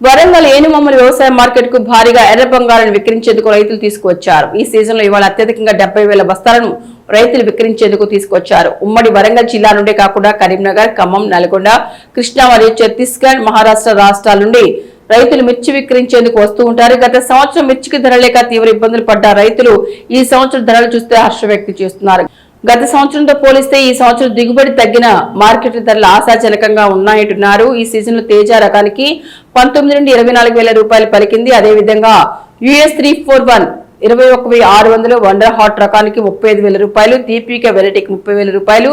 వరంగల్ ఏనుమమ్మల వ్యవసాయ మార్కెట్ కు భారీగా ఎర్ర బంగారాన్ని విక్రయించేందుకు రైతులు తీసుకువచ్చారు. ఈ సీజన్ లో ఇవాళ అత్యధికంగా 70,000 బస్తాలను రైతులు విక్రయించేందుకు తీసుకొచ్చారు. ఉమ్మడి వరంగల్ జిల్లా నుండే కాకుండా కరీంనగర్, ఖమ్మం, నల్గొండ, కృష్ణా మరియు ఛత్తీస్గఢ్, మహారాష్ట్ర రాష్ట్రాల నుండి రైతులు మిర్చి విక్రయించేందుకు వస్తూ ఉంటారు. గత సంవత్సరం మిర్చికి ధర లేక తీవ్ర ఇబ్బందులు పడ్డ రైతులు ఈ సంవత్సరం ధరలు చూస్తే హర్షం వ్యక్తం చేస్తున్నారు. గత సంవత్సరంతో పోలిస్తే ఈ సంవత్సరం దిగుబడి తగ్గిన మార్కెట్ ధరలు ఆశాజనకంగా ఉన్నాయంటున్నారు. ఈ సీజన్ లో తేజ రకానికి 19 నుండి 24,000 రూపాయలు పలికింది. అదేవిధంగా US 341 21,600, వండర్ హాట్ రకానికి 35,000 రూపాయలు, దీపిక వెరైటీకి 30,000 రూపాయలు,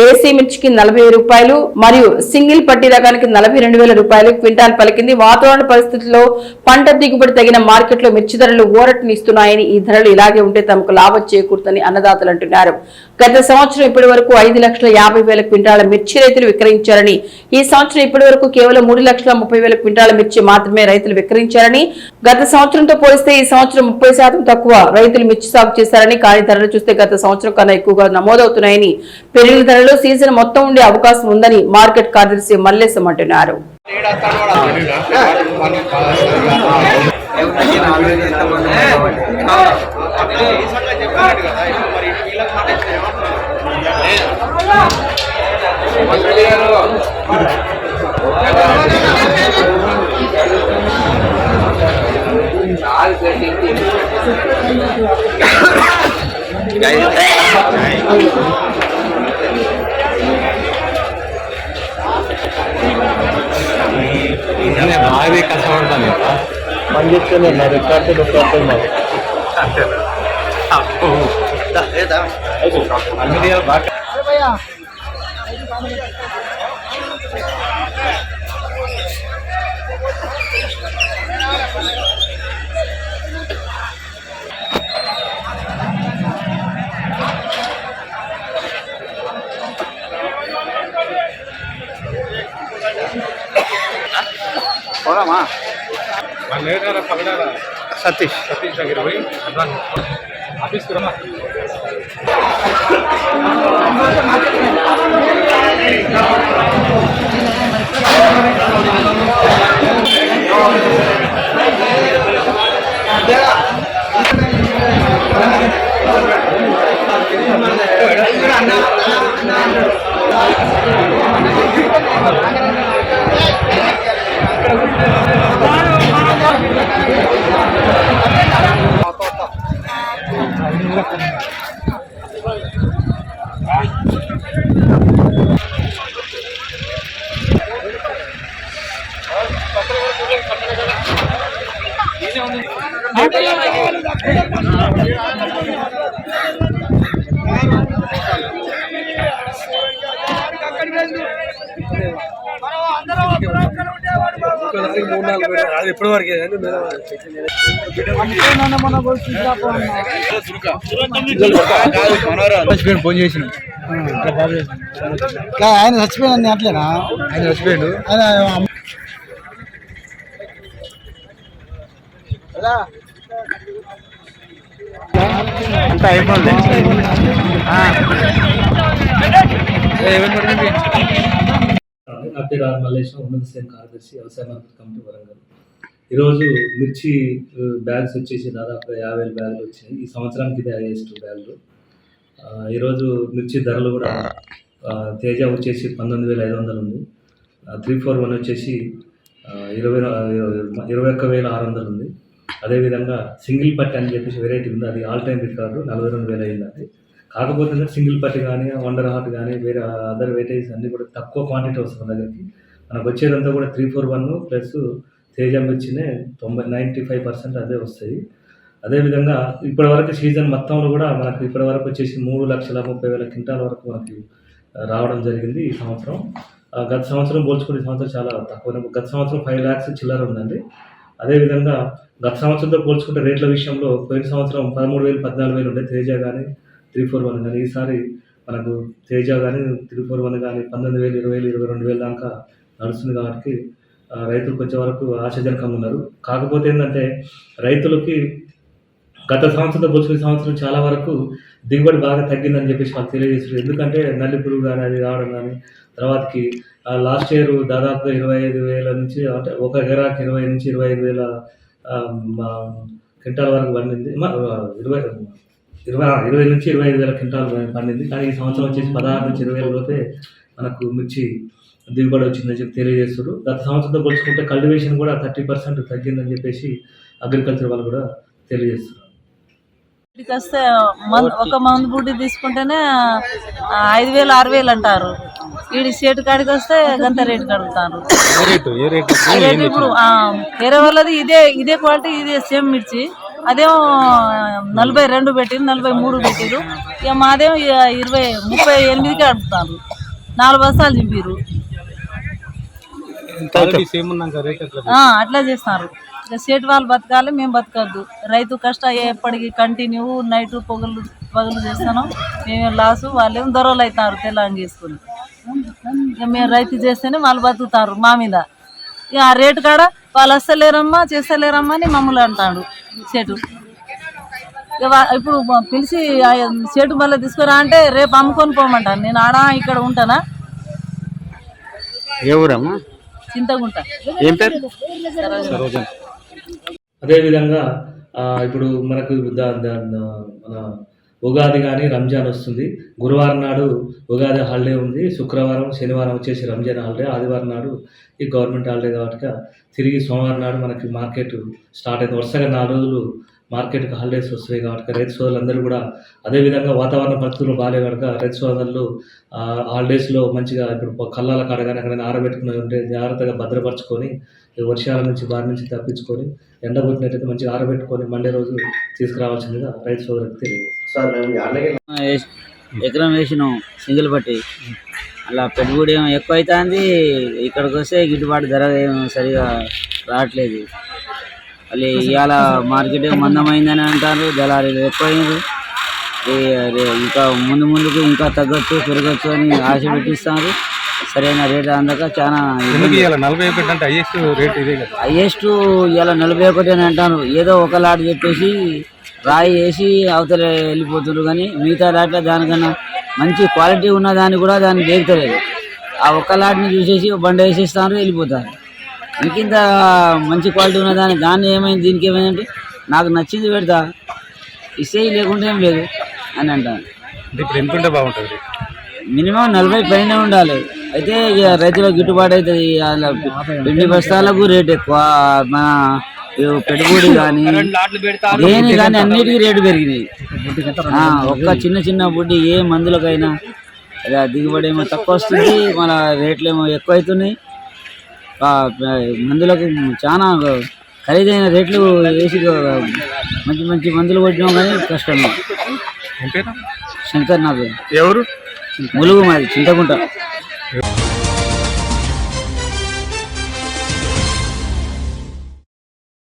దేశీ మిర్చికి 40,000 రూపాయలు మరియు సింగిల్ పట్టి రకానికి 42,000 రూపాయలు క్వింటాల్ పలికింది. వాతావరణ పరిస్థితుల్లో పంట దిగుబడి తగిన మార్కెట్లో మిర్చి ధరలు ఊరటనిస్తున్నాయని, ఈ ధరలు ఇలాగే ఉంటే తమకు లాభం చేకూరుతుందని అన్నదాతలు అంటున్నారు. గత సంవత్సరం ఇప్పటి వరకు 5,50,000 క్వింటాల మిర్చి రైతులు విక్రయించారని, ఈ సంవత్సరం ఇప్పటి వరకు కేవలం 3,30,000 క్వింటాల మిర్చి మాత్రమే రైతులు విక్రయించారని, గత సంవత్సరంతో పోలిస్తే ఈ సంవత్సరం 30% తక్కువ రైతులు మిర్చి సాగు చేశారని, కానీ ధరలు చూస్తే గత సంవత్సరం కన్నా ఎక్కువగా నమోదవుతున్నాయని, పెరిగిన ధరలు సీజన్ మొత్తం ఉండే అవకాశం ఉందని మార్కెట్ కార్యదర్శి మల్లేశం అంటున్నారు. బాగా కష్టపడతాను పని చెప్తే రికార్డు బాగా సతీష్ దగ్గర పోయి ఆఫీస్ ఎప్పటి వరకు ఫోన్ చేసిన ఆయన చచ్చిపోయాడు అట్లేనా? ఆయన చచ్చిపోయాడు. అంత అయిపోయింది. నా పేరు ఆర్ మల్లేశం, ఉన్నత శ్రేణి కార్యదర్శి, వ్యవసాయ మార్కెట్ కమిటీ, వరంగల్. ఈరోజు మిర్చి బ్యాగ్స్ వచ్చేసి దాదాపు 50,000 బ్యాగులు వచ్చినాయి. ఈ సంవత్సరానికి ఇది హైయెస్ట్ బ్యాగులు. ఈరోజు మిర్చి ధరలు కూడా తేజ వచ్చేసి 19,500 ఉంది, 341 వచ్చేసి 21,600 ఉంది. అదేవిధంగా సింగిల్ పట్టి అని చెప్పేసి వెరైటీ ఉంది, అది ఆల్ టైమ్ రికార్డు 42,000 అయింది. అది కాకపోతే సింగిల్ పట్టి కానీ, వండర్ హార్ట్ కానీ, వేరే అదర్ వెరైటీస్ అన్నీ కూడా తక్కువ క్వాంటిటీ వస్తుంది దగ్గరికి. మనకు వచ్చేదంతా కూడా 341 ప్లస్ తేజ మిర్చినే 95% అదే వస్తాయి. అదేవిధంగా ఇప్పటి వరకు సీజన్ మొత్తంలో కూడా మనకు ఇప్పటి వరకు వచ్చేసి 3,30,000 క్వింటాల వరకు మనకి రావడం జరిగింది ఈ సంవత్సరం. గత సంవత్సరం పోల్చుకుని ఈ సంవత్సరం చాలా తక్కువ. గత సంవత్సరం 5 lakhs చిల్లర ఉందండి. అదేవిధంగా గత సంవత్సరంతో పోల్చుకుంటే రేట్ల విషయంలో పోయిన సంవత్సరం 13,000, 14,000 ఉండే తేజ కానీ, 341 కానీ. ఈసారి మనకు తేజ కానీ, 341 కానీ 19,000, 20,000, 22,000 దాకా నడుస్తుంది. కాబట్టి రైతులకు వచ్చే వరకు ఆశాజనకంగా ఉన్నారు. కాకపోతే ఏంటంటే రైతులకి గత సంవత్సరంతో పోల్చుకునే సంవత్సరం చాలా వరకు దిగుబడి బాగా తగ్గిందని చెప్పేసి వాళ్ళు తెలియజేస్తారు. ఎందుకంటే నల్లి పురుగు కానీ అది రావడం కానీ, తర్వాతకి లాస్ట్ ఇయర్ దాదాపుగా 25,000 నుంచి అంటే ఒక ఎకరాకి 20 నుంచి 25,000 క్వింటాల వరకు పండింది. 20 నుంచి 25,000 క్వింటాలు పండింది. కానీ ఈ సంవత్సరం వచ్చేసి 16 నుంచి 20,000 లోపే మనకు మిర్చి దిగుబడి వచ్చిందని చెప్పి తెలియజేస్తారు. గత సంవత్సరంతో పోల్చుకుంటే కల్టివేషన్ కూడా 30% తగ్గిందని చెప్పేసి అగ్రికల్చర్ వాళ్ళు కూడా తెలియజేస్తున్నారు. ఇక్కడికి వస్తే ఒక మందు బుడ్డి తీసుకుంటేనే 5,000 6,000 అంటారు. వీడి సేటు కాడికి వస్తే గంత రేటు కడుగుతారు. ఇప్పుడు వేరే వాళ్ళది ఇదే క్వాలిటీ, ఇదే సేమ్ మిర్చి, అదేమో 42 పెట్టిరు, 43 పెట్టిరు. ఇక మాదేమో 38కే అడుగుతారు. 4 బస్తాలు చింపిరు. అట్లా చేస్తారు. ఇక సేటు వాళ్ళు బతకాలి, మేము బతకద్దు. రైతు కష్ట ఎప్పటికీ కంటిన్యూ నైట్ పగలు చేస్తాను. మేమేం లాసు, వాళ్ళేమో దొరలు అవుతారు తెల్లని చేసుకుని. ఇక మేము రైతు చేస్తేనే వాళ్ళు బతుకుతారు మా మీద. ఇక ఆ రేటు కాడ వాళ్ళు వస్తలేరమ్మా చేస్తలేరమ్మా అని మమ్మల్ని అంటాడు సేటు. ఇక ఇప్పుడు పిలిచి సేటు మళ్ళీ తీసుకురా అంటే రేపు అమ్ముకొని పోమంటాను. నేను ఆడ ఇక్కడ ఉంటానా? ఎవరమ్మా? చింతగుంట. ఏం పేరు? అదేవిధంగా ఇప్పుడు మనకు మన ఉగాది కానీ రంజాన్ వస్తుంది. గురువారం నాడు ఉగాది హాలిడే ఉంది, శుక్రవారం శనివారం వచ్చేసి రంజాన్ హాలిడే, ఆదివారం నాడు ఈ గవర్నమెంట్ హాలిడే కాబట్టి తిరిగి సోమవారం నాడు మనకి మార్కెట్ స్టార్ట్ అవుతుంది. వరుసగా 4 రోజులు మార్కెట్కి హాలిడేస్ వస్తాయి కాబట్టి రైతు సోదరులందరూ కూడా, అదేవిధంగా వాతావరణ పరిస్థితులు బాగాలే కనుక రైతు సోదరులు హాలిడేస్లో మంచిగా ఇప్పుడు కళ్ళాల కాడ కానీ అక్కడ ఆరబెట్టుకుని ఉంటే జాగ్రత్తగా భద్రపరచుకొని వర్షాల నుంచి బారి నుంచి తప్పించుకొని ఎండ కొట్టినట్టయితే మంచిగా ఆరబెట్టుకొని మండే రోజు తీసుకురావాల్సిందిగా రైతు సోదరులకు తెలియదు. ఎకరం వేసినాం సింగిల్ పట్టి, అలా పెట్టుబడి ఏమో ఎక్కువ అవుతుంది. ఇక్కడికి వస్తే గిట్టుబాటు ధర ఏమో సరిగా రావట్లేదు. మళ్ళీ ఇవాళ మార్కెట్ మందమైందని అంటారు, దళారీలు ఎక్కువైంది. ఇంకా ముందుకు ఇంకా తగ్గొచ్చు పెరగచ్చు అని ఆశ పెట్టిస్తారు. సరైన రేట్ అందక చాలా హైయెస్ట్ ఇవాళ 41 అని అంటారు. ఏదో ఒక లాట్ చెప్పేసి రాయి వేసి అవతల వెళ్ళిపోతున్నారు. కానీ మిగతా లాట్ల దానికన్నా మంచి క్వాలిటీ ఉన్న దాన్ని కూడా దాన్ని దేగుతలేదు. ఆ ఒక్క లాట్ని చూసేసి బండ వేసేస్తారు, వెళ్ళిపోతారు. ఇంకింత మంచి క్వాలిటీ ఉన్న దాన్ని ఏమైంది, దీనికి ఏమైందంటే నాకు నచ్చింది పెడతా, ఇస్తే లేకుంటే ఏం లేదు అని అంటాను. ఇప్పుడు ఎంత ఉంటే బాగుంటుంది? మినిమం 40 పైన ఉండాలి. అయితే ఇక రైతులకు గిట్టుబాటు అవుతుంది. అలా పిండి బస్తాలకు రేట్ ఎక్కువ, మన పెట్టుబడి కానీ దేని కానీ అన్నిటికీ రేటు పెరిగినాయి. ఒక్క చిన్న బుడ్డి ఏ మందులకైనా దిగుబడి ఏమో తక్కువ వస్తుంది, మన రేట్లు ఏమో ఎక్కువ అవుతున్నాయి. మందులకు చాలా ఖరీదైన రేట్లు వేసి మంచి మందులు కొట్టినాం కానీ కష్టమే. శంకర్ నా పేరు. ఎవరు? ములుగు మాది చింతకుంట.